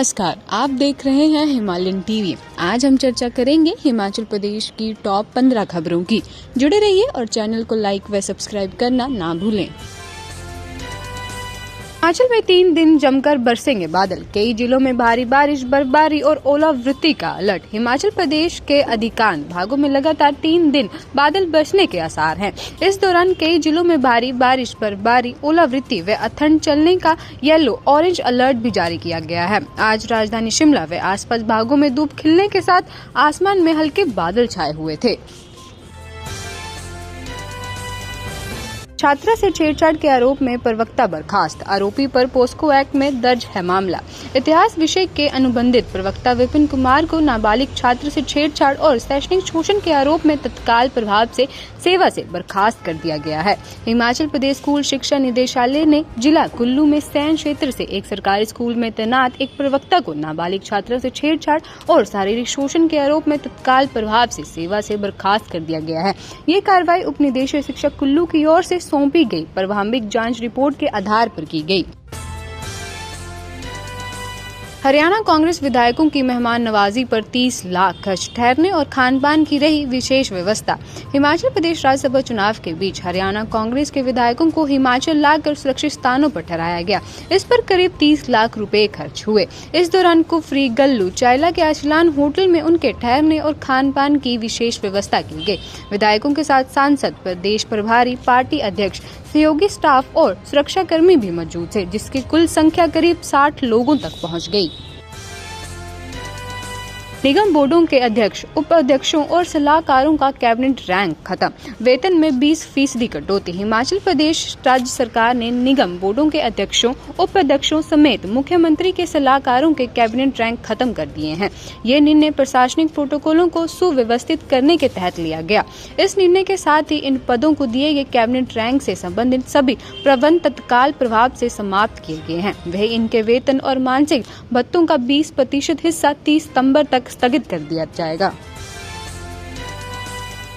नमस्कार, आप देख रहे हैं हिमालयन टीवी। आज हम चर्चा करेंगे हिमाचल प्रदेश की टॉप 15 खबरों की। जुड़े रहिए और चैनल को लाइक व सब्सक्राइब करना ना भूलें। हिमाचल में 3 दिन जमकर बरसेंगे बादल। कई जिलों में भारी बारिश, बर्फबारी और ओलावृष्टि का अलर्ट। हिमाचल प्रदेश के अधिकांश भागों में लगातार 3 दिन बादल बरसने के आसार हैं। इस दौरान कई जिलों में भारी बारिश, बर्फबारी, ओलावृष्टि व ठंड चलने का येलो ऑरेंज अलर्ट भी जारी किया गया है। आज राजधानी शिमला व आसपास भागों में धूप खिलने के साथ आसमान में हल्के बादल छाए हुए थे। छात्रा से छेड़छाड़ के आरोप में प्रवक्ता बर्खास्त। आरोपी पर पोस्को एक्ट में दर्ज है मामला। इतिहास विषय के अनुबंधित प्रवक्ता विपिन कुमार को नाबालिग छात्र से छेड़छाड़ और शैक्षणिक शोषण के आरोप में तत्काल प्रभाव से सेवा से बर्खास्त कर दिया गया है। हिमाचल प्रदेश स्कूल शिक्षा निदेशालय ने जिला कुल्लू में सैन क्षेत्र से एक सरकारी स्कूल में तैनात एक प्रवक्ता को नाबालिग छात्रा से छेड़छाड़ और शारीरिक शोषण के आरोप में तत्काल प्रभाव से सेवा से बर्खास्त कर दिया गया है। ये कार्रवाई उप निदेशक शिक्षा कुल्लू की ओर से सौंपी गई प्रारंभिक जांच रिपोर्ट के आधार पर की गई। हरियाणा कांग्रेस विधायकों की मेहमान नवाजी पर 30 लाख खर्च, ठहरने और खान-पान की रही विशेष व्यवस्था। हिमाचल प्रदेश राज्यसभा चुनाव के बीच हरियाणा कांग्रेस के विधायकों को हिमाचल लाकर सुरक्षित स्थानों पर ठहराया गया। इस पर करीब 30 लाख रुपए खर्च हुए। इस दौरान कुफरी, गल्लू, चायला के आशिलान होटल में उनके ठहरने और खान-पान की विशेष व्यवस्था की गई। विधायकों के साथ सांसद, प्रदेश प्रभारी, पार्टी अध्यक्ष, सहयोगी स्टाफ और सुरक्षाकर्मी भी मौजूद थे, जिसकी कुल संख्या करीब 60 लोगों तक पहुंच गई। निगम बोर्डों के अध्यक्ष, उपाध्यक्षों और सलाहकारों का कैबिनेट रैंक खत्म। वेतन में 20% कटौती। हिमाचल प्रदेश राज्य सरकार ने निगम बोर्डों के अध्यक्षों, उपाध्यक्षों समेत मुख्यमंत्री के सलाहकारों के कैबिनेट रैंक खत्म कर दिए हैं। ये निर्णय प्रशासनिक प्रोटोकॉलों को सुव्यवस्थित करने के तहत लिया गया। इस निर्णय के साथ ही इन पदों को दिए गए कैबिनेट रैंक से संबंधित सभी प्रबंध तत्काल प्रभाव से समाप्त किए गए हैं। वह इनके वेतन और मानसिक भत्तों का 20% हिस्सा 30 सितंबर तक स्थगित कर दिया जाएगा।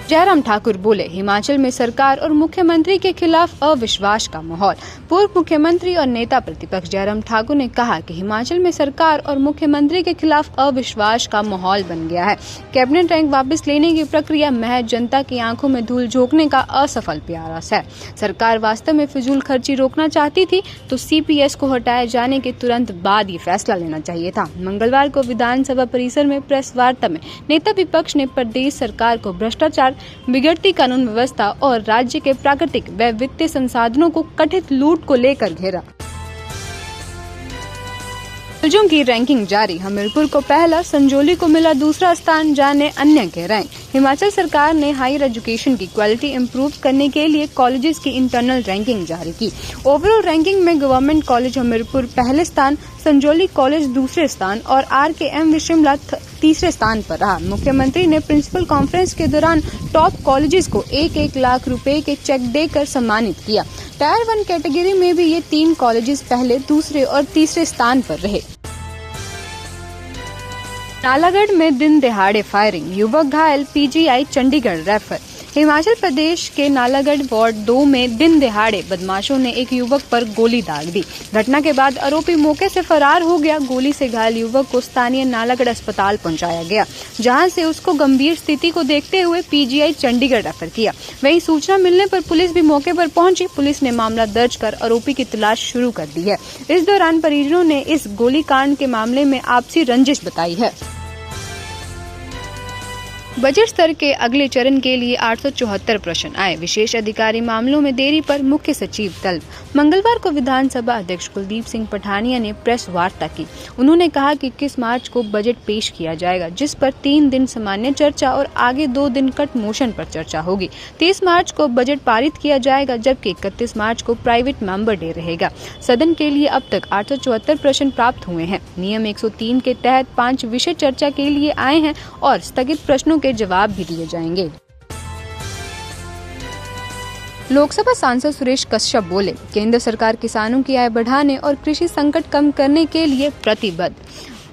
जयराम ठाकुर बोले, हिमाचल में सरकार और मुख्यमंत्री के खिलाफ अविश्वास का माहौल। पूर्व मुख्यमंत्री और नेता प्रतिपक्ष जयराम ठाकुर ने कहा कि हिमाचल में सरकार और मुख्यमंत्री के खिलाफ अविश्वास का माहौल बन गया है। कैबिनेट रैंक वापस लेने की प्रक्रिया महज जनता की आंखों में धूल झोंकने का असफल प्रयास है। सरकार वास्तव में फिजूल खर्ची रोकना चाहती थी तो CPS को हटाए जाने के तुरंत बाद ये फैसला लेना चाहिए था। मंगलवार को विधानसभा परिसर में प्रेस वार्ता में नेता विपक्ष ने प्रदेश सरकार को भ्रष्टाचार, बिगड़ती कानून व्यवस्था और राज्य के प्राकृतिक व वित्तीय संसाधनों को कथित लूट को लेकर घेरा। कॉलेजों की रैंकिंग जारी। हमीरपुर को पहला, संजौली को मिला दूसरा स्थान, जाने अन्य के रैंक। हिमाचल सरकार ने हायर एजुकेशन की क्वालिटी इंप्रूव करने के लिए कॉलेजेस की इंटरनल रैंकिंग जारी की। ओवरऑल रैंकिंग में गवर्नमेंट कॉलेज हमीरपुर पहले स्थान, संजौली कॉलेज दूसरे स्थान और RKM शिमला तीसरे स्थान पर रहा। मुख्यमंत्री ने प्रिंसिपल कॉन्फ्रेंस के दौरान टॉप कॉलेजेस को 1-1 लाख रुपए के चेक देकर सम्मानित किया। टायर 1 कैटेगरी में भी ये 3 कॉलेजेस पहले, दूसरे और तीसरे स्थान पर रहे। नालागढ़ में दिन दहाड़े फायरिंग, युवक घायल, PGI चंडीगढ़ रेफर। हिमाचल प्रदेश के नालागढ़ वार्ड 2 में दिन दहाड़े बदमाशों ने एक युवक पर गोली दाग दी। घटना के बाद आरोपी मौके से फरार हो गया। गोली से घायल युवक को स्थानीय नालागढ़ अस्पताल पहुंचाया गया, जहां से उसको गंभीर स्थिति को देखते हुए PGI चंडीगढ़ रेफर किया। वहीं सूचना मिलने पर पुलिस भी मौके पर पहुंची। पुलिस ने मामला दर्ज कर आरोपी की तलाश शुरू कर दी है। इस दौरान परिजनों ने इस गोलीकांड के मामले में आपसी रंजिश बताई है। बजट स्तर के अगले चरण के लिए 874 प्रश्न आए। विशेष अधिकारी मामलों में देरी पर मुख्य सचिव तलब। मंगलवार को विधानसभा अध्यक्ष कुलदीप सिंह पठानिया ने प्रेस वार्ता की। उन्होंने कहा कि 21 मार्च को बजट पेश किया जाएगा, जिस पर 3 दिन सामान्य चर्चा और आगे 2 दिन कट मोशन पर चर्चा होगी। 30 मार्च को बजट पारित किया जाएगा, जबकि 31 मार्च को प्राइवेट मेंबर डे रहेगा। सदन के लिए अब तक 874 प्रश्न प्राप्त हुए हैं। नियम 103 के तहत 5 विषय चर्चा के लिए आए हैं और स्थगित प्रश्नों के जवाब भी दिए जाएंगे। लोकसभा सांसद सुरेश कश्यप बोले, केंद्र सरकार किसानों की आय बढ़ाने और कृषि संकट कम करने के लिए प्रतिबद्ध।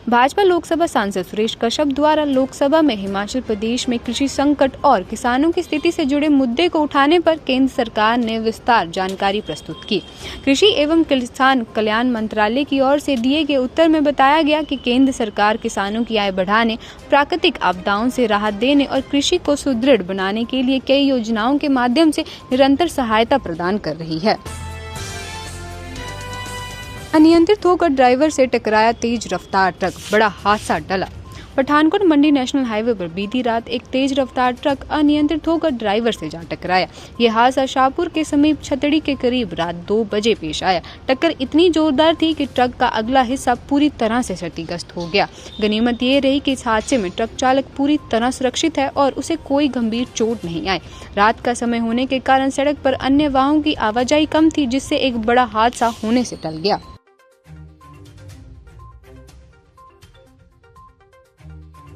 भाजपा लोकसभा सांसद सुरेश कश्यप द्वारा लोकसभा में हिमाचल प्रदेश में कृषि संकट और किसानों की स्थिति से जुड़े मुद्दे को उठाने पर केंद्र सरकार ने विस्तार जानकारी प्रस्तुत की। कृषि एवं किसान कल्याण मंत्रालय की ओर से दिए गए उत्तर में बताया गया कि केंद्र सरकार किसानों की आय बढ़ाने, प्राकृतिक आपदाओं से राहत देने और कृषि को सुदृढ़ बनाने के लिए कई योजनाओं के माध्यम से निरंतर सहायता प्रदान कर रही है। अनियंत्रित होकर ड्राइवर से टकराया तेज रफ्तार ट्रक, बड़ा हादसा टला। पठानकोट मंडी नेशनल हाईवे पर बीती रात एक तेज रफ्तार ट्रक अनियंत्रित होकर ड्राइवर से जा टकराया। यह हादसा शाहपुर के समीप छतड़ी के करीब रात 2 बजे पेश आया। टक्कर इतनी जोरदार थी कि ट्रक का अगला हिस्सा पूरी तरह से क्षतिग्रस्त हो गया। गनीमत ये रही कि इस हादसे में ट्रक चालक पूरी तरह सुरक्षित है और उसे कोई गंभीर चोट नहीं आई। रात का समय होने के कारण सड़क पर अन्य वाहनों की आवाजाही कम थी, जिससे एक बड़ा हादसा होने से टल गया।